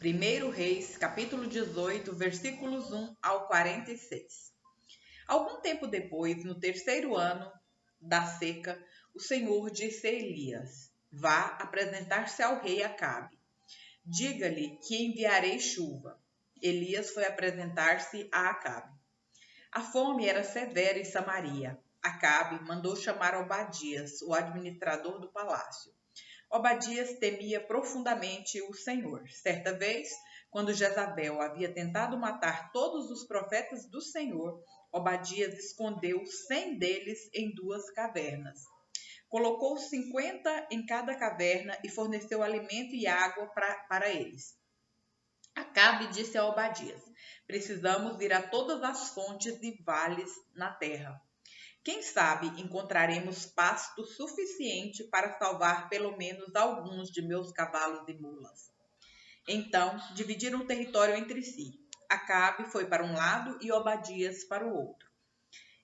1 Reis, capítulo 18, versículos 1 ao 46. Algum tempo depois, no terceiro ano da seca, o Senhor disse a Elias: Vá apresentar-se ao rei Acabe. Diga-lhe que enviarei chuva. Elias foi apresentar-se a Acabe. A fome era severa em Samaria. Acabe mandou chamar Obadias, o administrador do palácio. Obadias temia profundamente o Senhor. Certa vez, quando Jezabel havia tentado matar todos os profetas do Senhor, Obadias escondeu 100 deles em 2 cavernas. Colocou 50 em cada caverna e forneceu alimento e água para eles. Acabe disse a Obadias: Precisamos ir a todas as fontes e vales na terra. Quem sabe encontraremos pasto suficiente para salvar pelo menos alguns de meus cavalos e mulas. Então, dividiram o território entre si. Acabe foi para um lado e Obadias para o outro.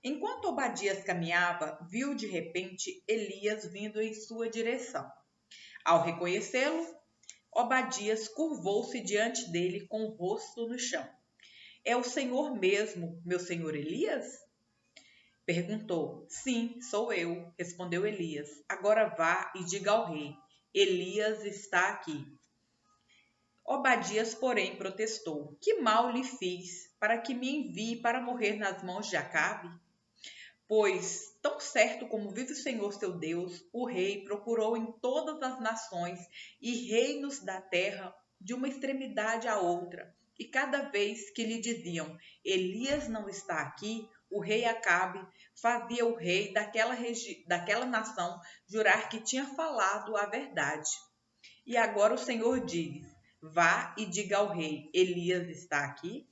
Enquanto Obadias caminhava, viu de repente Elias vindo em sua direção. Ao reconhecê-lo, Obadias curvou-se diante dele com o rosto no chão. É o Senhor mesmo, meu senhor Elias? Perguntou. Sim, sou eu, respondeu Elias. Agora vá e diga ao rei: Elias está aqui. Obadias, porém, protestou. Que mal lhe fiz para que me envie para morrer nas mãos de Acabe? Pois, tão certo como vive o Senhor seu Deus, o rei procurou em todas as nações e reinos da terra de uma extremidade à outra. E cada vez que lhe diziam, Elias não está aqui, o rei Acabe fazia o rei daquela nação jurar que tinha falado a verdade. E agora o Senhor diz, vá e diga ao rei, Elias está aqui?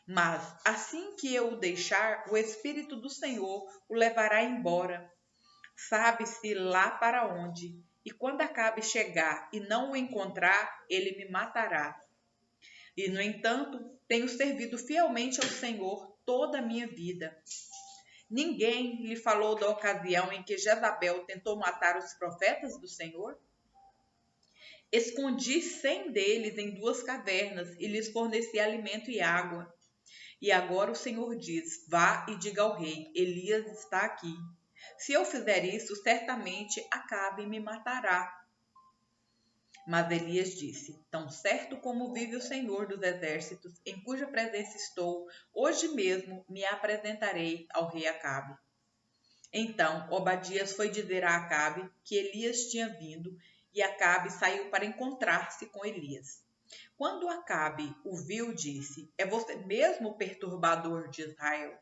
Mas assim que eu o deixar, o Espírito do Senhor o levará embora. Sabe-se lá para onde. E quando Acabe chegar e não o encontrar, ele me matará. E, no entanto, tenho servido fielmente ao Senhor toda a minha vida. Ninguém lhe falou da ocasião em que Jezabel tentou matar os profetas do Senhor? Escondi 100 deles em 2 cavernas e lhes forneci alimento e água. E agora o Senhor diz, vá e diga ao rei, Elias está aqui. Se eu fizer isso, certamente Acabe me matará. Mas Elias disse, tão certo como vive o Senhor dos exércitos, em cuja presença estou, hoje mesmo me apresentarei ao rei Acabe. Então Obadias foi dizer a Acabe que Elias tinha vindo, e Acabe saiu para encontrar-se com Elias. Quando Acabe o viu, disse, é você mesmo o perturbador de Israel?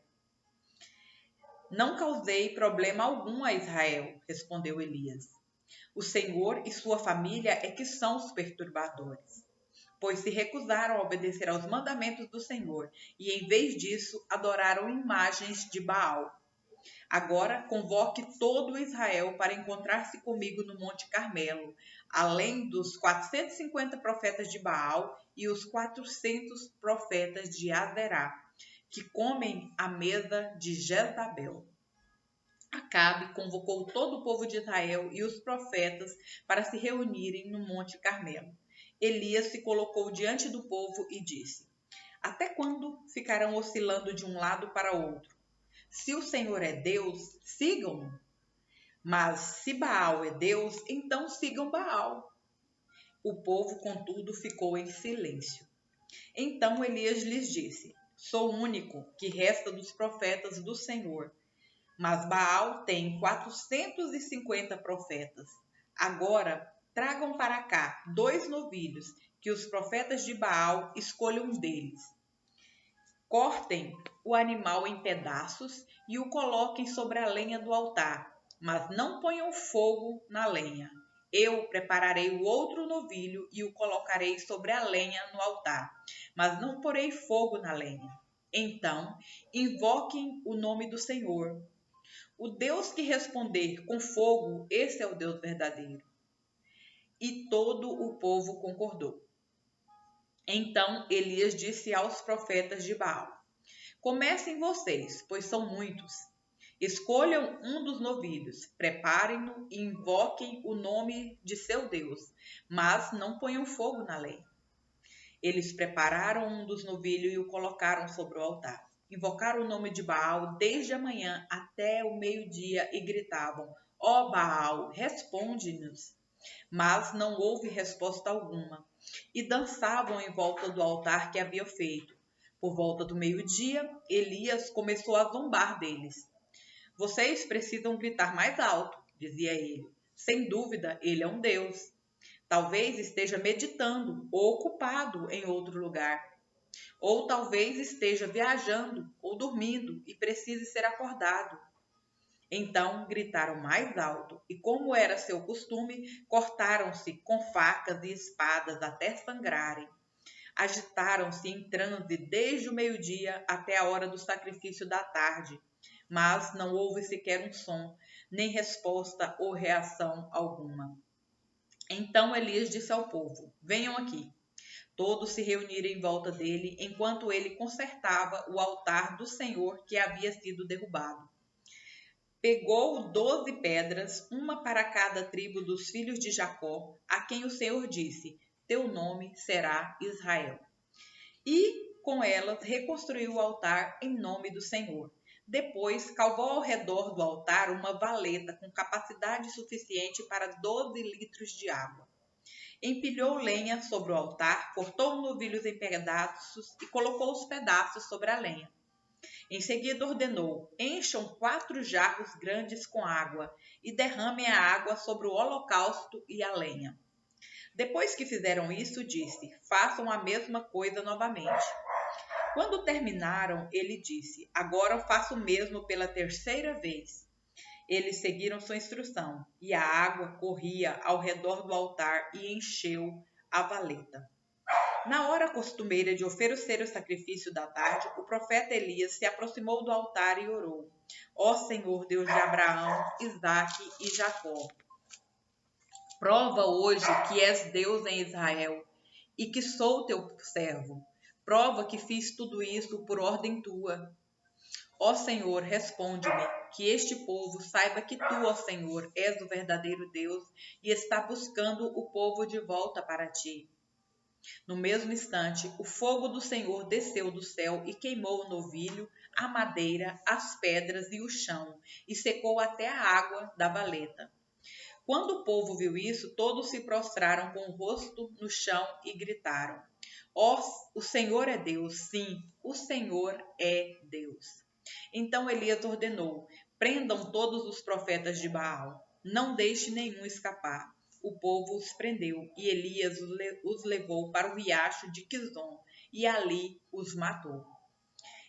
Não causei problema algum a Israel, respondeu Elias. O Senhor e sua família é que são os perturbadores, pois se recusaram a obedecer aos mandamentos do Senhor e, em vez disso, adoraram imagens de Baal. Agora convoque todo Israel para encontrar-se comigo no Monte Carmelo, além dos 450 profetas de Baal e os 400 profetas de Azerá, que comem à mesa de Jezabel. Acabe convocou todo o povo de Israel e os profetas para se reunirem no Monte Carmelo. Elias se colocou diante do povo e disse, até quando ficarão oscilando de um lado para outro? Se o Senhor é Deus, sigam-no. Mas se Baal é Deus, então sigam Baal. O povo, contudo, ficou em silêncio. Então Elias lhes disse, sou o único que resta dos profetas do Senhor. Mas Baal tem 450 profetas. Agora tragam para cá 2 novilhos, que os profetas de Baal escolham um deles. Cortem o animal em pedaços e o coloquem sobre a lenha do altar, mas não ponham fogo na lenha. Eu prepararei o outro novilho e o colocarei sobre a lenha no altar, mas não porei fogo na lenha. Então, invoquem o nome do Senhor. O Deus que responder com fogo, esse é o Deus verdadeiro. E todo o povo concordou. Então Elias disse aos profetas de Baal, comecem vocês, pois são muitos. Escolham um dos novilhos, preparem-no e invoquem o nome de seu Deus, mas não ponham fogo na lenha. Eles prepararam um dos novilhos e o colocaram sobre o altar. Invocaram o nome de Baal desde a manhã até o meio-dia e gritavam: Ó Baal, responde-nos. Mas não houve resposta alguma. E dançavam em volta do altar que havia feito. Por volta do meio-dia, Elias começou a zombar deles. Vocês precisam gritar mais alto, dizia ele. Sem dúvida, ele é um deus. Talvez esteja meditando ou ocupado em outro lugar. Ou talvez esteja viajando ou dormindo e precise ser acordado. Então gritaram mais alto e, como era seu costume, cortaram-se com facas e espadas até sangrarem. Agitaram-se em transe desde o meio-dia até a hora do sacrifício da tarde, mas não houve sequer um som, nem resposta ou reação alguma. Então Elias disse ao povo: Venham aqui. Todos se reuniram em volta dele enquanto ele consertava o altar do Senhor que havia sido derrubado. Pegou 12 pedras, uma para cada tribo dos filhos de Jacó, a quem o Senhor disse: Teu nome será Israel. E com elas reconstruiu o altar em nome do Senhor. Depois cavou ao redor do altar uma valeta com capacidade suficiente para 12 litros de água. Empilhou lenha sobre o altar, cortou novilhos em pedaços e colocou os pedaços sobre a lenha. Em seguida ordenou: encham 4 jarros grandes com água e derramem a água sobre o holocausto e a lenha. Depois que fizeram isso, disse: façam a mesma coisa novamente. Quando terminaram, ele disse: agora faço o mesmo pela 3ª vez. Eles seguiram sua instrução, e a água corria ao redor do altar e encheu a valeta. Na hora costumeira de oferecer o sacrifício da tarde, o profeta Elias se aproximou do altar e orou: Ó Senhor, Deus de Abraão, Isaque e Jacó, prova hoje que és Deus em Israel e que sou teu servo. Prova que fiz tudo isso por ordem tua. Ó Senhor, responde-me, que este povo saiba que tu, ó Senhor, és o verdadeiro Deus e está buscando o povo de volta para ti. No mesmo instante, o fogo do Senhor desceu do céu e queimou o novilho, a madeira, as pedras e o chão, e secou até a água da valeta. Quando o povo viu isso, todos se prostraram com o rosto no chão e gritaram: Ó, o Senhor é Deus, sim, o Senhor é Deus. Então Elias ordenou: prendam todos os profetas de Baal, não deixe nenhum escapar. O povo os prendeu e Elias os levou para o riacho de Quizon e ali os matou.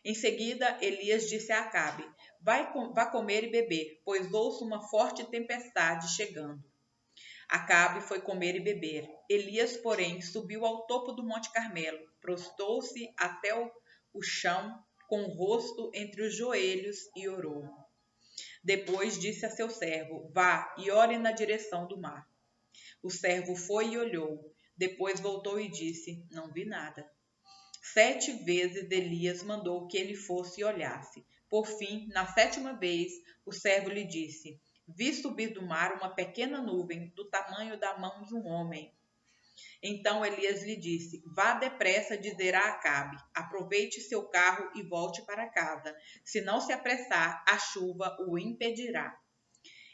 Em seguida, Elias disse a Acabe: vá comer e beber, pois ouço uma forte tempestade chegando. Acabe foi comer e beber. Elias, porém, subiu ao topo do Monte Carmelo, prostrou-se até o chão, com o rosto entre os joelhos, e orou. Depois disse a seu servo: vá e olhe na direção do mar. O servo foi e olhou. Depois voltou e disse: não vi nada. 7 vezes Elias mandou que ele fosse e olhasse. Por fim, na 7ª vez, o servo lhe disse: vi subir do mar uma pequena nuvem, do tamanho da mão de um homem. Então Elias lhe disse: vá depressa dizer a Acabe: aproveite seu carro e volte para casa. Se não se apressar, a chuva o impedirá.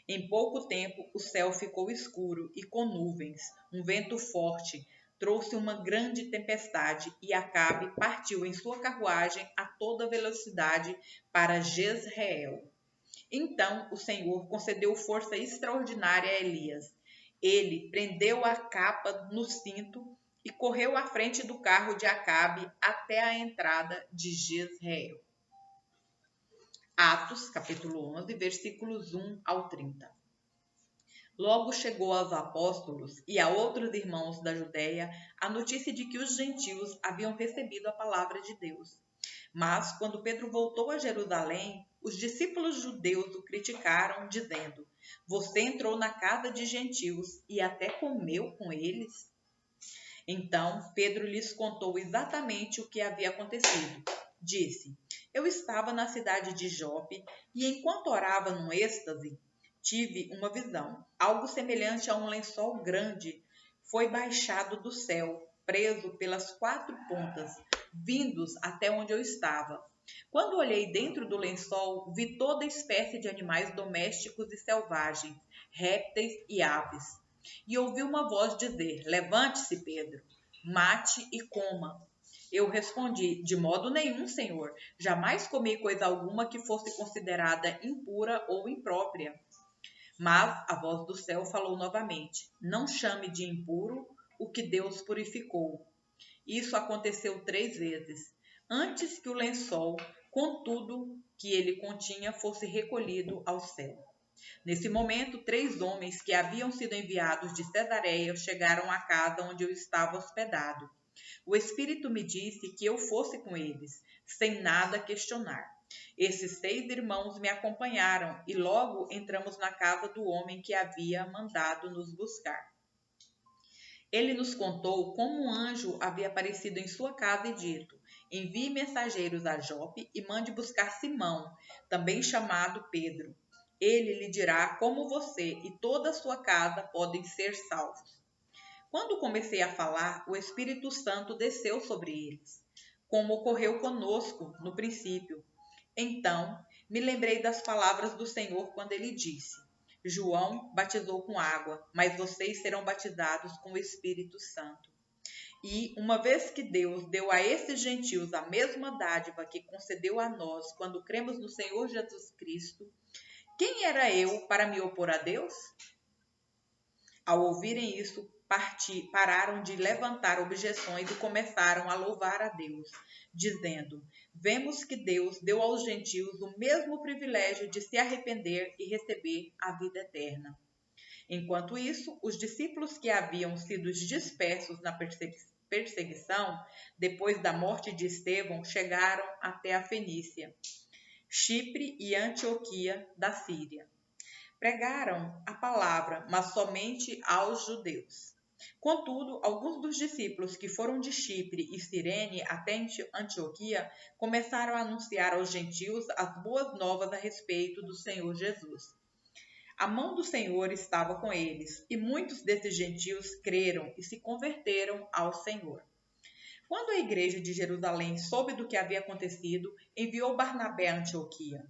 Em pouco tempo, o céu ficou escuro e com nuvens. Um vento forte trouxe uma grande tempestade e Acabe partiu em sua carruagem a toda velocidade para Jezreel. Então o Senhor concedeu força extraordinária a Elias. Ele prendeu a capa no cinto e correu à frente do carro de Acabe até a entrada de Jezreel. Atos, capítulo 11, versículos 1 ao 30. Logo chegou aos apóstolos e a outros irmãos da Judéia a notícia de que os gentios haviam recebido a palavra de Deus. Mas, quando Pedro voltou a Jerusalém, os discípulos judeus o criticaram, dizendo: você entrou na casa de gentios e até comeu com eles? Então, Pedro lhes contou exatamente o que havia acontecido. Disse: eu estava na cidade de Jope e, enquanto orava num êxtase, tive uma visão. Algo semelhante a um lençol grande foi baixado do céu preso pelas 4 pontas, vindos até onde eu estava. Quando olhei dentro do lençol, vi toda espécie de animais domésticos e selvagens, répteis e aves. E ouvi uma voz dizer: Levante-se, Pedro, mate e coma. Eu respondi: De modo nenhum, Senhor. Jamais comi coisa alguma que fosse considerada impura ou imprópria. Mas a voz do céu falou novamente: Não chame de impuro o que Deus purificou. Isso aconteceu 3 vezes, antes que o lençol, com tudo que ele continha, fosse recolhido ao céu. Nesse momento, 3 homens que haviam sido enviados de Cesareia chegaram à casa onde eu estava hospedado. O Espírito me disse que eu fosse com eles, sem nada questionar. Esses 6 irmãos me acompanharam e logo entramos na casa do homem que havia mandado nos buscar. Ele nos contou como um anjo havia aparecido em sua casa e dito: Envie mensageiros a Jope e mande buscar Simão, também chamado Pedro. Ele lhe dirá como você e toda a sua casa podem ser salvos. Quando comecei a falar, o Espírito Santo desceu sobre eles, como ocorreu conosco no princípio. Então, me lembrei das palavras do Senhor quando ele disse: João batizou com água, mas vocês serão batizados com o Espírito Santo. E, uma vez que Deus deu a esses gentios a mesma dádiva que concedeu a nós quando cremos no Senhor Jesus Cristo, quem era eu para me opor a Deus? Ao ouvirem isso, pararam de levantar objeções e começaram a louvar a Deus, dizendo: Vemos que Deus deu aos gentios o mesmo privilégio de se arrepender e receber a vida eterna. Enquanto isso, os discípulos que haviam sido dispersos na perseguição, depois da morte de Estevão, chegaram até a Fenícia, Chipre e Antioquia da Síria. Pregaram a palavra, mas somente aos judeus. Contudo, alguns dos discípulos que foram de Chipre e Cirene até Antioquia começaram a anunciar aos gentios as boas novas a respeito do Senhor Jesus. A mão do Senhor estava com eles, e muitos desses gentios creram e se converteram ao Senhor. Quando a igreja de Jerusalém soube do que havia acontecido, enviou Barnabé a Antioquia.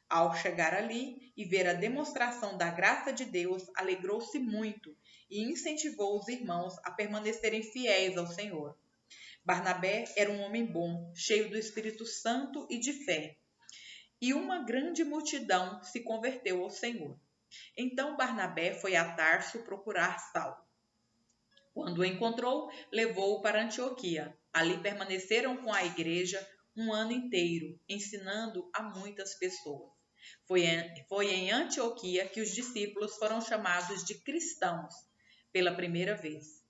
Ao chegar ali e ver a demonstração da graça de Deus, alegrou-se muito e incentivou os irmãos a permanecerem fiéis ao Senhor. Barnabé era um homem bom, cheio do Espírito Santo e de fé, e uma grande multidão se converteu ao Senhor. Então Barnabé foi a Tarso procurar Saulo. Quando o encontrou, levou-o para Antioquia. Ali permaneceram com a igreja um ano inteiro, ensinando a muitas pessoas. Foi em Antioquia que os discípulos foram chamados de cristãos pela primeira vez.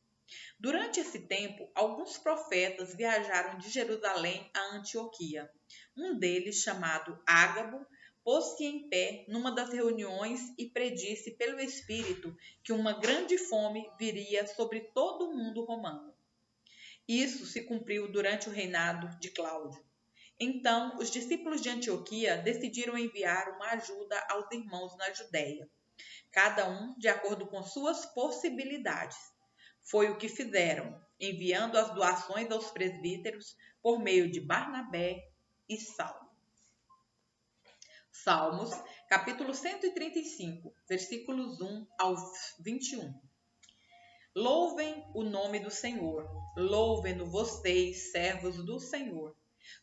Durante esse tempo, alguns profetas viajaram de Jerusalém a Antioquia. Um deles, chamado Ágabo, pôs-se em pé numa das reuniões e predisse pelo Espírito que uma grande fome viria sobre todo o mundo romano. Isso se cumpriu durante o reinado de Cláudio. Então, os discípulos de Antioquia decidiram enviar uma ajuda aos irmãos na Judéia, cada um de acordo com suas possibilidades. Foi o que fizeram, enviando as doações aos presbíteros por meio de Barnabé e Saulo. Salmos, capítulo 135, versículos 1 ao 21. Louvem o nome do Senhor, louvem-no vocês, servos do Senhor.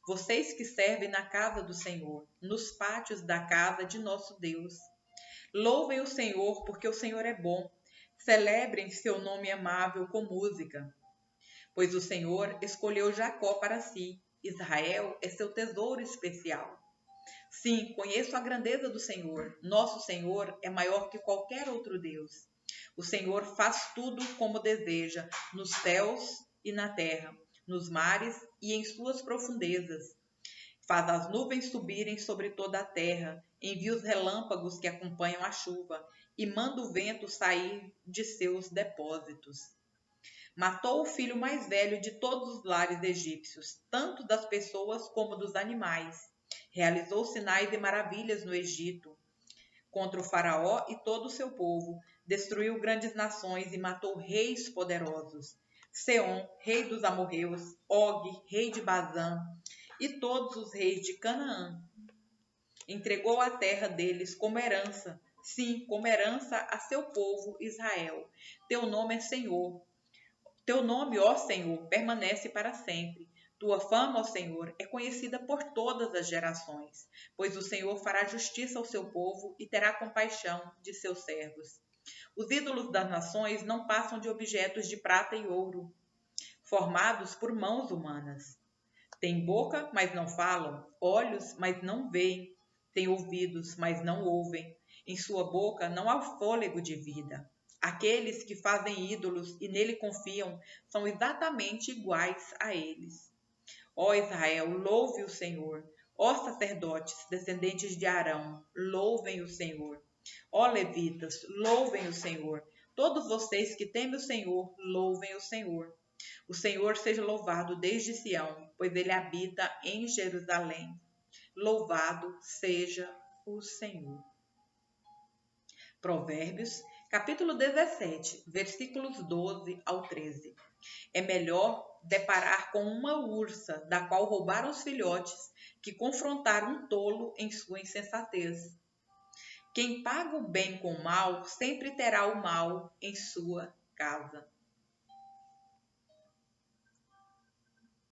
Vocês que servem na casa do Senhor, nos pátios da casa de nosso Deus. Louvem o Senhor, porque o Senhor é bom. Celebrem seu nome amável com música. Pois o Senhor escolheu Jacó para si. Israel é seu tesouro especial. Sim, conheço a grandeza do Senhor. Nosso Senhor é maior que qualquer outro Deus. O Senhor faz tudo como deseja, nos céus e na terra, nos mares e em suas profundezas. Faz as nuvens subirem sobre toda a terra, envia os relâmpagos que acompanham a chuva e manda o vento sair de seus depósitos. Matou o filho mais velho de todos os lares egípcios, tanto das pessoas como dos animais. Realizou sinais e maravilhas no Egito contra o faraó e todo o seu povo. Destruiu grandes nações e matou reis poderosos. Seom, rei dos amorreus, Og, rei de Bazã, e todos os reis de Canaã. Entregou a terra deles como herança, sim, como herança a seu povo Israel. Teu nome é Senhor. Teu nome, ó Senhor, permanece para sempre. Tua fama, ó Senhor, é conhecida por todas as gerações, pois o Senhor fará justiça ao seu povo e terá compaixão de seus servos. Os ídolos das nações não passam de objetos de prata e ouro, formados por mãos humanas. Têm boca, mas não falam, olhos, mas não veem, têm ouvidos, mas não ouvem. Em sua boca não há fôlego de vida. Aqueles que fazem ídolos e nele confiam são exatamente iguais a eles. Ó Israel, louve o Senhor. Ó sacerdotes, descendentes de Arão, louvem o Senhor. Ó levitas, louvem o Senhor. Todos vocês que temem o Senhor, louvem o Senhor. O Senhor seja louvado desde Sião, pois ele habita em Jerusalém. Louvado seja o Senhor. Provérbios, capítulo 17, versículos 12 ao 13. É melhor deparar com uma ursa, da qual roubaram os filhotes, que confrontar um tolo em sua insensatez. Quem paga o bem com o mal, sempre terá o mal em sua casa.